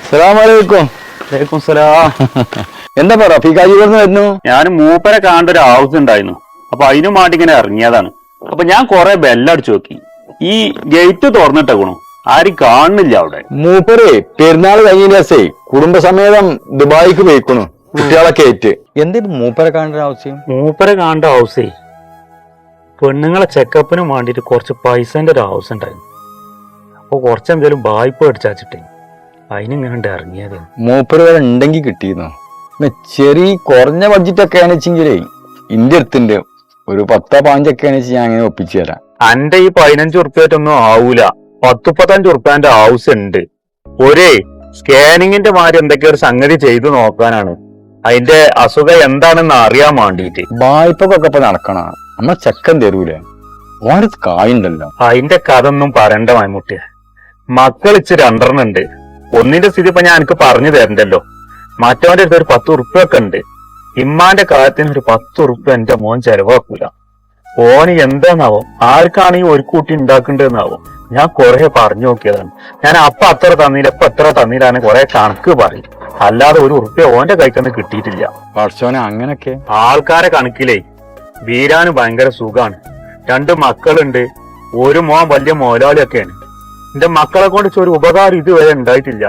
സലാമലൈക്കും. എന്താ പറ ഫീക്കാജി വരുന്നു? ഞാൻ മൂപ്പരെ കാണേണ്ട ഒരു ആവശ്യം ഉണ്ടായിരുന്നു. അപ്പൊ അതിനു വേണ്ടി ഇങ്ങനെ ഇറങ്ങിയതാണ്. അപ്പൊ ഞാൻ കുറെ ബെല്ലടിച്ചു നോക്കി. ഈ ഗേറ്റ് തുറന്നിട്ടേക്കണു, ആരും കാണുന്നില്ല അവിടെ. മൂപ്പരെ പെരുന്നാൾ കഴിഞ്ഞ ദിവസേ കുടുംബസമേതം ദുബായിക്ക് പോയിക്കണു കുട്ടികളൊക്കെ ഏറ്റ്. എന്തിനു മൂപ്പരെ കാണേണ്ട ആവശ്യം? മൂപ്പരെ കാണേണ്ട ആവശ്യേ പെണ്ണുങ്ങളെ ചെക്കപ്പിനും വേണ്ടിട്ട് കുറച്ച് പൈസന്റെ ഒരു ആവശ്യം ഉണ്ടായിരുന്നു. അപ്പൊ കുറച്ചെന്തേലും വായ്പ അടിച്ചാച്ചിട്ടേ അതിനിങ്ങനെ ഇറങ്ങിയത്. മൂപ്പര് വരെ ഉണ്ടെങ്കിൽ കിട്ടിയിരുന്നോ? ചെറിയ കുറഞ്ഞ ബഡ്ജറ്റ് ആണെച്ചെങ്കിലേ ഇന്ത്യ അടുത്തുണ്ട് ഒരു 10-15 ആണെച്ച് ഞാൻ അങ്ങനെ ഒപ്പിച്ചു തരാം. അന്റെ ഈ 15 ഉറുപ്പ്യായിട്ടൊന്നും ആവൂല. 10-15 ഉറുപ്പ്യാന്റെ ആവശ്യം ഉണ്ട്. ഒരേ സ്കാനിങ്ങിന്റെ മാതിരി എന്തൊക്കെ ഒരു സംഗതി ചെയ്തു നോക്കാനാണ്. അതിന്റെ അസുഖം എന്താണെന്ന് അറിയാൻ വേണ്ടിട്ട്. വായ്പക്കൊക്കെ ഇപ്പൊ നടക്കണ നമ്മളെ ചെക്കൻ തരൂലേ? ഓരോ കായുണ്ടല്ലോ. അതിന്റെ കഥ ഒന്നും പറയണ്ട മൈമുട്ടിയ. മക്കൾ ഇച്ചിരി 2 ഉണ്ട്. ഒന്നിന്റെ സ്ഥിതി ഇപ്പൊ ഞാൻ എനിക്ക് പറഞ്ഞു തരണ്ടല്ലോ. മറ്റവന്റെ അടുത്ത് ഒരു 10 ഉറുപ്പ്യൊക്കെ ഉണ്ട്. ഇമ്മാന്റെ കാര്യത്തിന് ഒരു 10 ഉറുപ്പ്യ എന്റെ മോൻ ചെലവാക്കൂല. ഓന് എന്താന്നാവോ, ആർക്കാണ് ഈ ഒരു കൂട്ടി ഉണ്ടാക്കേണ്ടതെന്നാവോ. ഞാൻ കുറെ പറഞ്ഞു നോക്കിയതാണ്. ഞാൻ അത്ര തന്നില്ല എത്ര തന്നില്ലാണ് കുറെ കണക്ക് പറയും. അല്ലാതെ ഒരു ഉറുപ്പ്യ ഓന്റെ കൈക്കൊന്നും കിട്ടിയിട്ടില്ല. പഠിച്ചോനെ അങ്ങനൊക്കെ ആൾക്കാരെ കണക്കിലേ വീരാന് ഭയങ്കര സുഖാണ്. 2 മക്കളുണ്ട്. ഒരു മോൻ വലിയ മോലാളിയൊക്കെയാണ്. എന്റെ മക്കളെ കൊണ്ട് ഒരു ഉപകാരം ഇതുവരെ ഉണ്ടായിട്ടില്ല.